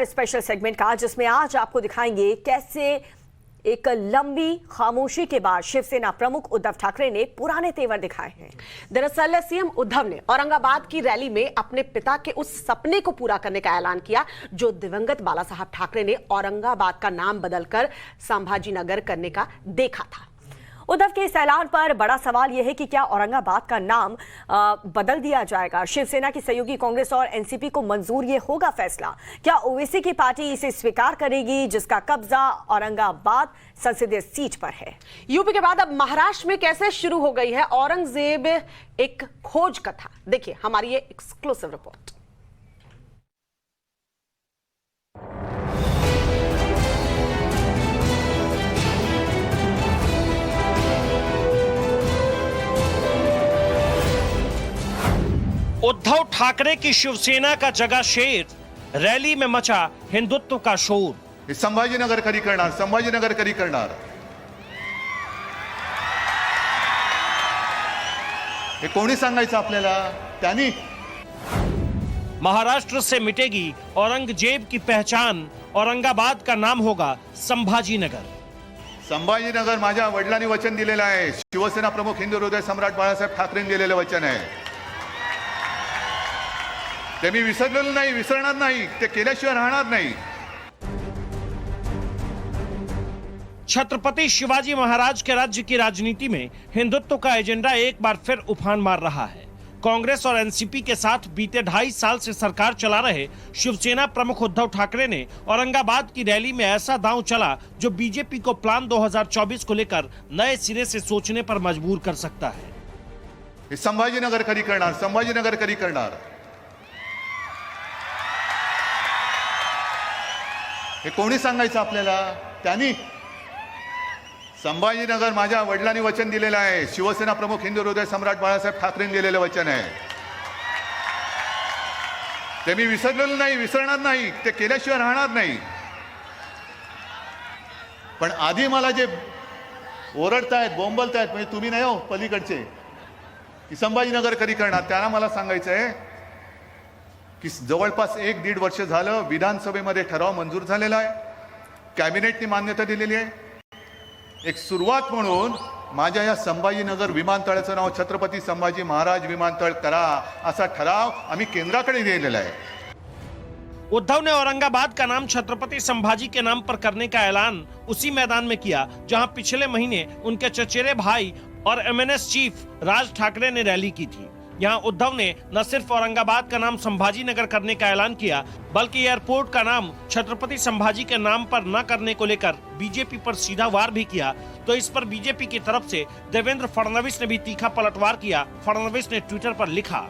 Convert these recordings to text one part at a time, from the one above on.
Special segment का, जिसमें आज आपको दिखाएंगे कैसे एक लंबी खामोशी के बाद शिवसेना प्रमुख उद्धव ठाकरे ने पुराने तेवर दिखाए हैं। दरअसल सीएम उद्धव ने औरंगाबाद की रैली में अपने पिता के उस सपने को पूरा करने का ऐलान किया जो दिवंगत बाला साहब ठाकरे ने औरंगाबाद का नाम बदलकर संभाजी नगर करने का देखा था। उद्धव के इस ऐलान पर बड़ा सवाल यह है कि क्या औरंगाबाद का नाम बदल दिया जाएगा? शिवसेना की सहयोगी कांग्रेस और एनसीपी को मंजूर ये होगा फैसला? क्या ओवैसी की पार्टी इसे स्वीकार करेगी, जिसका कब्जा औरंगाबाद संसदीय सीट पर है? यूपी के बाद अब महाराष्ट्र में कैसे शुरू हो गई है औरंगजेब एक खोज कथा, देखिए हमारी ये एक्सक्लूसिव रिपोर्ट। उद्धव ठाकरे की शिवसेना का जगा शेर, रैली में मचा हिंदुत्व का शोर। संभाजीनगर कधी करणार, संभाजीनगर कधी करणार, हे कोणी सांगायचं आपल्याला? त्यांनी महाराष्ट्र से मिटेगी औरंगजेब की पहचान, औरंगाबाद का नाम होगा संभाजीनगर। संभाजीनगर माझ्या वडिलांनी वचन दिलेलं आहे, शिवसेना प्रमुख हिंदू हृदय सम्राट बाळासाहेब ठाकरेंनी दिलेलं वचन आहे। ते मी विसरलेलो नाही, विसरणार नाही, ते केल्याशिवाय राहणार नाही। छत्रपति शिवाजी महाराज के राज्य की राजनीति में हिंदुत्व का एजेंडा एक बार फिर उफान मार रहा है। कांग्रेस और एनसीपी के साथ बीते 2.5 साल से सरकार चला रहे शिवसेना प्रमुख उद्धव ठाकरे ने औरंगाबाद की रैली में ऐसा दांव चला जो बीजेपी को प्लान 2024 को लेकर नए सिरे से सोचने पर मजबूर कर सकता है। संभाजीनगर कधी करणार, संभाजीनगर कधी करणार, हे कोणी सांगायचं आपल्याला? त्यांनी संभाजीनगर माझ्या वडिलांनी वचन दिलेलं आहे, शिवसेना प्रमुख हिंदू हृदय सम्राट बाळासाहेब ठाकरेंनी दिलेलं वचन आहे। ते मी विसरलेलो नाही, विसरणार नाही, ते केल्याशिवाय राहणार नाही। पण आधी मला जे ओरडतायत, बोंबलतायत, म्हणजे तुम्ही नाही हो पलीकडचे, की संभाजीनगर कधी करणार, त्यांना मला सांगायचं आहे की जवळपास 1-1.5 वर्ष झालं विधानसभेमध्ये ठराव मंजूर झालेला आहे, कॅबिनेटने मान्यता दिलेली आहे। एक सुरुवात म्हणून माझ्या या संभाजीनगर विमानतळाचं नाव छत्रपती संभाजी महाराज विमानतळ करा, असा ठराव आम्ही केंद्राकडे दिलेला है। उद्धव ने औरंगाबाद का नाम छत्रपति संभाजी के नाम पर करने का ऐलान उसी मैदान में किया जहां पिछले महीने उनके चचेरे भाई और एमएनएस चीफ राज ठाकरे ने रैली की थी। यहाँ उद्धव ने न सिर्फ औरंगाबाद का नाम संभाजी नगर करने का ऐलान किया, बल्कि एयरपोर्ट का नाम छत्रपति संभाजी के नाम पर न करने को लेकर बीजेपी पर सीधा वार भी किया। तो इस पर बीजेपी की तरफ से देवेंद्र फडणवीस ने भी तीखा पलटवार किया। फडणवीस ने ट्विटर पर लिखा,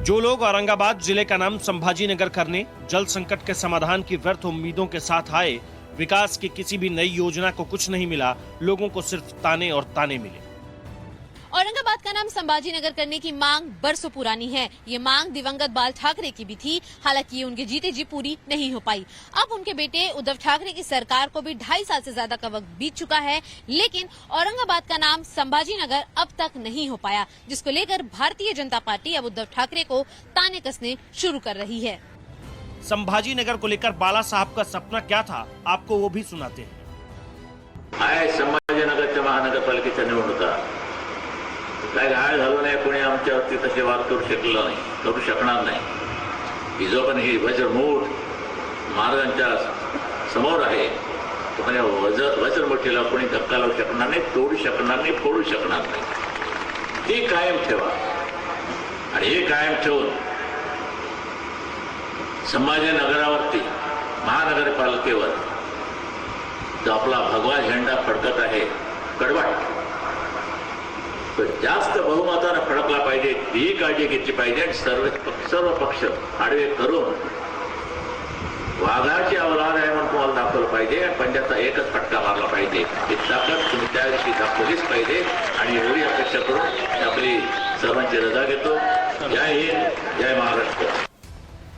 जो लोग औरंगाबाद जिले का नाम संभाजी नगर करने, जल संकट के समाधान की व्यर्थ उम्मीदों के साथ आए, विकास की किसी भी नई योजना को कुछ नहीं मिला, लोगों को सिर्फ ताने और ताने मिले। औरंगाबाद का नाम संभाजी नगर करने की मांग बरसों पुरानी है। ये मांग दिवंगत बाल ठाकरे की भी थी, हालांकि ये उनके जीते जी पूरी नहीं हो पाई। अब उनके बेटे उद्धव ठाकरे की सरकार को भी 2.5 साल से ज्यादा का वक्त बीत चुका है, लेकिन औरंगाबाद का नाम संभाजी नगर अब तक नहीं हो पाया, जिसको लेकर भारतीय जनता पार्टी अब उद्धव ठाकरे को ताने कसने शुरू कर रही है। संभाजी नगर को लेकर बाला साहब का सपना क्या था, आपको वो भी सुनाते हैं। संभाजीनगरच्या महानगरपालिकेच्या निवडणुका काय घाळ झालो नाही, कोणी आमच्यावरती तसे वाद करू शकलो नाही, करू शकणार नाही। ही जो पण ही वज्रमूठ महाराजांच्या समोर आहे, तो म्हणजे वज्रमुठीला कोणी धक्का लावू शकणार नाही, तोडू शकणार नाही, फोडू शकणार नाही। ती कायम ठेवा आणि हे कायम ठेवून संभाजीनगरावरती महानगरपालिकेवर जो आपला भगवा झेंडा फडकत आहे कडवाट, तो जास्त बहुमताने फडकला पाहिजे, ही काळजी घेतली पाहिजे। सर्व पक्ष आडवे करून वाघाची अवलाद आहे म्हणून तुम्हाला दाखवलं पाहिजे, पंजाचा एकच फटका मारला पाहिजे। ही ताकद तुम्ही त्या दिवशी दाखवलीच पाहिजे आणि एवढी अपेक्षा करून आपली सर्वांची रजा घेतो। जय हिंद, जय महाराष्ट्र।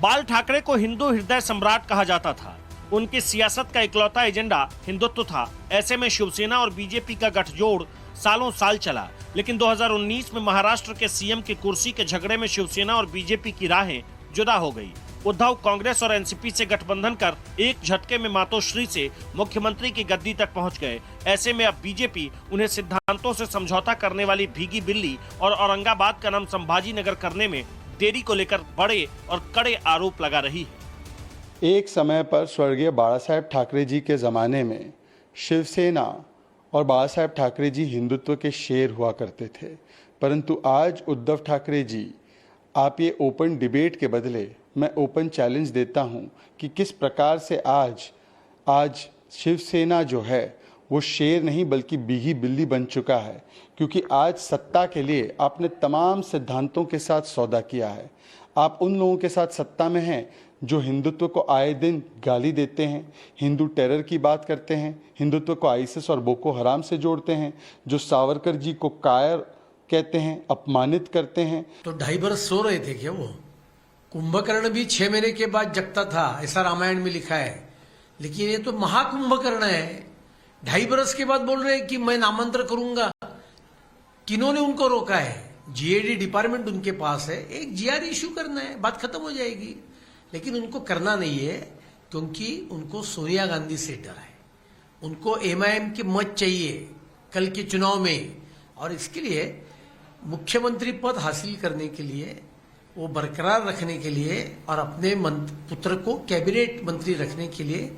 बाल ठाकरे को हिंदू हृदय सम्राट कहा जाता था। उनकी सियासत का इकलौता एजेंडा हिंदुत्व था। ऐसे में शिवसेना और बीजेपी का गठजोड़ सालों साल चला, लेकिन 2019 में महाराष्ट्र के सीएम की कुर्सी के झगड़े में शिवसेना और बीजेपी की राहें जुदा हो गई। उद्धव कांग्रेस और एनसीपी से गठबंधन कर एक झटके में मातोश्री से मुख्यमंत्री की गद्दी तक पहुंच गए। ऐसे में अब बीजेपी उन्हें सिद्धांतों से समझौता करने वाली भीगी बिल्ली और औरंगाबाद का नाम संभाजी नगर करने में देरी को लेकर बड़े और कड़े आरोप लगा रही है। एक समय पर स्वर्गीय बाला साहेब ठाकरे जी के ज़माने में शिवसेना और बाला साहेब ठाकरे जी हिंदुत्व के शेर हुआ करते थे, परंतु आज उद्धव ठाकरे जी, आप ये ओपन डिबेट के बदले मैं ओपन चैलेंज देता हूँ कि किस प्रकार से आज शिवसेना जो है वो शेर नहीं बल्कि भीगी बिल्ली बन चुका है, क्योंकि आज सत्ता के लिए आपने तमाम सिद्धांतों के साथ सौदा किया है। आप उन लोगों के साथ सत्ता में हैं जो हिंदुत्व को आए दिन गाली देते हैं, हिंदू टेरर की बात करते हैं, हिंदुत्व को आईएसआईएस और बोको हराम से जोड़ते हैं, जो सावरकर जी को कायर कहते हैं, अपमानित करते हैं। तो 2.5 बरस सो रहे थे क्या वो? कुंभकर्ण भी 6 महीने के बाद जगता था, ऐसा रामायण में लिखा है। लेकिन ये तो महाकुंभकर्ण है, 2.5 बरस के बाद बोल रहे हैं कि मैं नामांतर करूंगा। किन्होंने उनको रोका है? जीएडी डिपार्टमेंट उनके पास है, एक जीआर इश्यू करना है, बात खत्म हो जाएगी। लेकिन उनको करना नहीं है, क्योंकि उनको सोनिया गांधी से डर है, उनको एमआईएम की मत चाहिए कल के चुनाव में, और इसके लिए मुख्यमंत्री पद हासिल करने के लिए, वो बरकरार रखने के लिए और अपने पुत्र को कैबिनेट मंत्री रखने के लिए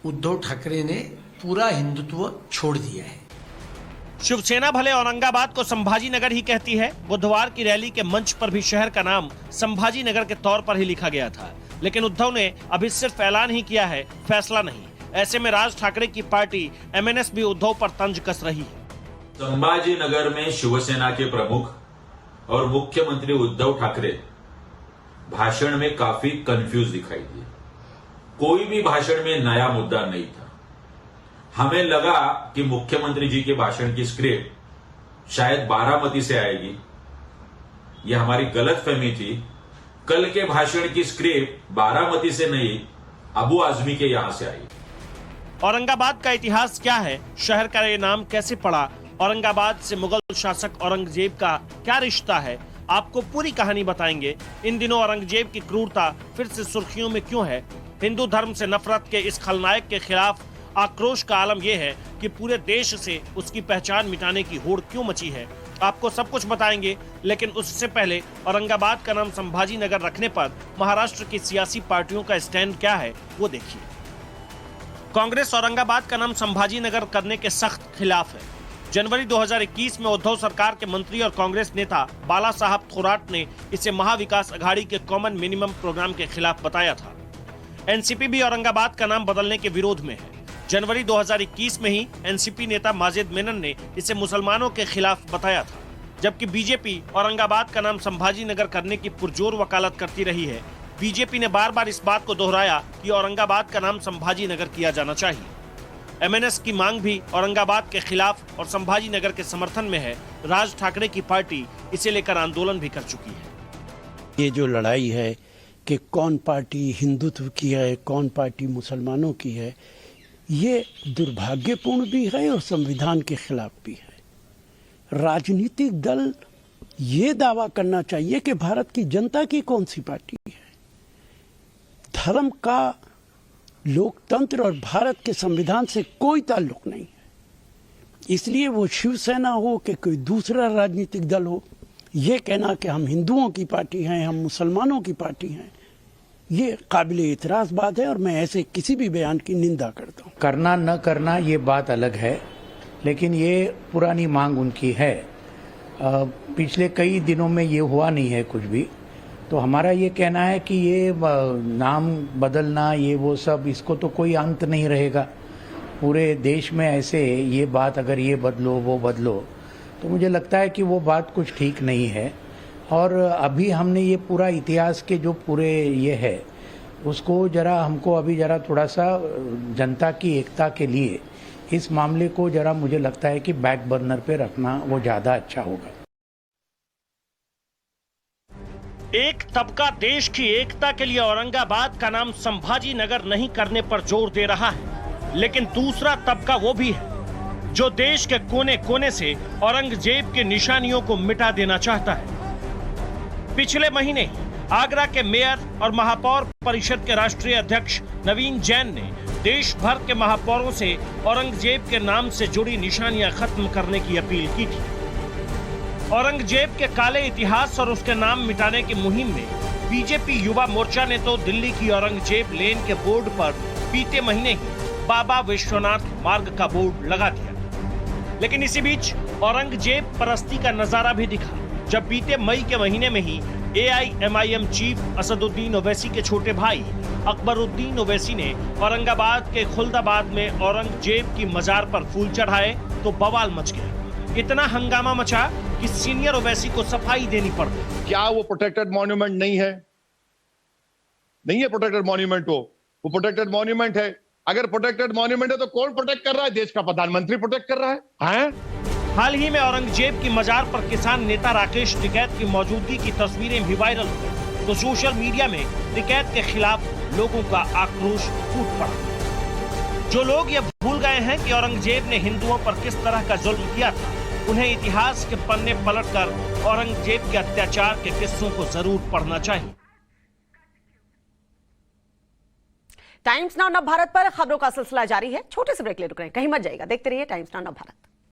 उद्धव ठाकरे ने पूरा हिंदुत्व छोड़ दिया है। शिवसेना भले औरंगाबाद को संभाजी नगर ही कहती है, बुधवार की रैली के मंच पर भी शहर का नाम संभाजी नगर के तौर पर ही लिखा गया था, लेकिन उद्धव ने अभी सिर्फ ऐलान ही किया है, फैसला नहीं। ऐसे में राज ठाकरे की पार्टी एमएनएस भी उद्धव पर तंज कस रही है। संभाजी नगर में शिवसेना के प्रमुख और मुख्यमंत्री उद्धव ठाकरे भाषण में काफी कंफ्यूज दिखाई दिए। कोई भी भाषण में नया मुद्दा नहीं था। हमें लगा कि मुख्यमंत्री जी के भाषण की स्क्रिप्ट शायद बारामती से आएगी, यह हमारी गलतफहमी थी। कल के भाषण की स्क्रिप्ट बारामती से नहीं, अबू आजमी के यहां से आई। औरंगाबाद का इतिहास क्या है, शहर का ये नाम कैसे पड़ा, औरंगाबाद से मुगल शासक औरंगजेब का क्या रिश्ता है, आपको पूरी कहानी बताएंगे। इन दिनों औरंगजेब की क्रूरता फिर से सुर्खियों में क्यों है, हिंदू धर्म से नफरत के इस खलनायक के खिलाफ आक्रोश का आलम यह है कि पूरे देश से उसकी पहचान मिटाने की होड़ क्यों मची है, आपको सब कुछ बताएंगे। लेकिन उससे पहले औरंगाबाद का नाम संभाजी नगर रखने पर महाराष्ट्र की सियासी पार्टियों का स्टैंड क्या है वो देखिए। कांग्रेस औरंगाबाद का नाम संभाजी नगर करने के सख्त खिलाफ है। जनवरी 2021 में उद्धव सरकार के मंत्री और कांग्रेस नेता बाला साहब थोराट ने इसे महाविकास अघाड़ी के कॉमन मिनिमम प्रोग्राम के खिलाफ बताया था। एनसीपी भी औरंगाबाद का नाम बदलने के विरोध में है। जनवरी 2021 में ही एनसीपी नेता माजिद मेनन ने इसे मुसलमानों के खिलाफ बताया था, जबकि बीजेपी औरंगाबाद का नाम संभाजी नगर करने की पुरजोर वकालत करती रही है। बीजेपी ने बार बार इस बात को दोहराया कि औरंगाबाद का नाम संभाजी नगर किया जाना चाहिए। एमएनएस की मांग भी औरंगाबाद के खिलाफ और संभाजी नगर के समर्थन में है। राज ठाकरे की पार्टी इसे लेकर आंदोलन भी कर चुकी है। ये जो लड़ाई है कि कौन पार्टी हिंदुत्व की है, कौन पार्टी मुसलमानों की है, ये दुर्भाग्यपूर्ण भी है और संविधान के खिलाफ भी है। राजनीतिक दल ये दावा करना चाहिए कि भारत की जनता की कौन सी पार्टी है। धर्म का, लोकतंत्र और भारत के संविधान से कोई ताल्लुक नहीं है। इसलिए वो शिवसेना हो कि कोई दूसरा राजनीतिक दल हो, ये कहना कि हम हिंदुओं की पार्टी हैं, हम मुसलमानों की पार्टी हैं, ये काबिल इतराज़ बात है और मैं ऐसे किसी भी बयान की निंदा करता हूँ। करना न करना ये बात अलग है, लेकिन ये पुरानी मांग उनकी है। पिछले कई दिनों में ये हुआ नहीं है कुछ भी, तो हमारा ये कहना है कि ये नाम बदलना, ये वो सब, इसको तो कोई अंत नहीं रहेगा। पूरे देश में ऐसे ये बात, अगर ये बदलो वो बदलो, तो मुझे लगता है कि वो बात कुछ ठीक नहीं है। और अभी हमने ये पूरा इतिहास के जो पूरे ये है उसको हमको अभी थोड़ा सा जनता की एकता के लिए इस मामले को मुझे लगता है कि बैक बर्नर पे रखना वो ज्यादा अच्छा होगा। एक तबका देश की एकता के लिए औरंगाबाद का नाम संभाजी नगर नहीं करने पर जोर दे रहा है, लेकिन दूसरा तबका वो भी है जो देश के कोने कोने से औरंगजेब के निशानियों को मिटा देना चाहता है। पिछले महीने आगरा के मेयर और महापौर परिषद के राष्ट्रीय अध्यक्ष नवीन जैन ने देश भर के महापौरों से औरंगजेब के नाम से जुड़ी निशानियां खत्म करने की अपील की थी। औरंगजेब के काले इतिहास और उसके नाम मिटाने की मुहिम में बीजेपी युवा मोर्चा ने तो दिल्ली की औरंगजेब लेन के बोर्ड पर बीते महीने ही बाबा विश्वनाथ मार्ग का बोर्ड लगा दिया। लेकिन इसी बीच औरंगजेब परस्ती का नजारा भी दिखा जब बीते मई के महीने में ही AIMIM चीफ असदुद्दीन ओवैसी के छोटे भाई अकबरुद्दीन ओवैसी ने औरंगाबाद के खुल्दाबाद में औरंगजेब की मजार पर फूल चढ़ाए तो बवाल मच गया। इतना हंगामा मचा कि सीनियर ओवैसी को सफाई देनी पड़ गई। क्या वो प्रोटेक्टेड मॉन्यूमेंट नहीं है? नहीं है प्रोटेक्टेड मॉन्यूमेंट, वो प्रोटेक्टेड मॉन्यूमेंट है। अगर प्रोटेक्टेड मॉन्यूमेंट है तो कौन प्रोटेक्ट कर रहा है? देश का प्रधानमंत्री प्रोटेक्ट कर रहा है। हाल ही में औरंगजेब की मजार पर किसान नेता राकेश टिकैत की मौजूदगी की तस्वीरें भी वायरल हुई तो सोशल मीडिया में टिकैत के खिलाफ लोगों का आक्रोश फूट पड़ा। जो लोग ये भूल गए हैं कि औरंगजेब ने हिंदुओं पर किस तरह का जुल्म किया था, उन्हें इतिहास के पन्ने पलटकर औरंगजेब के अत्याचार के किस्सों को जरूर पढ़ना चाहिए। टाइम्स नाउ नव भारत पर खबरों का सिलसिला जारी है। छोटे से ब्रेक ले रुक रहे हैं, कहीं मत जाइएगा, देखते रहिए टाइम्स नाउ नव भारत।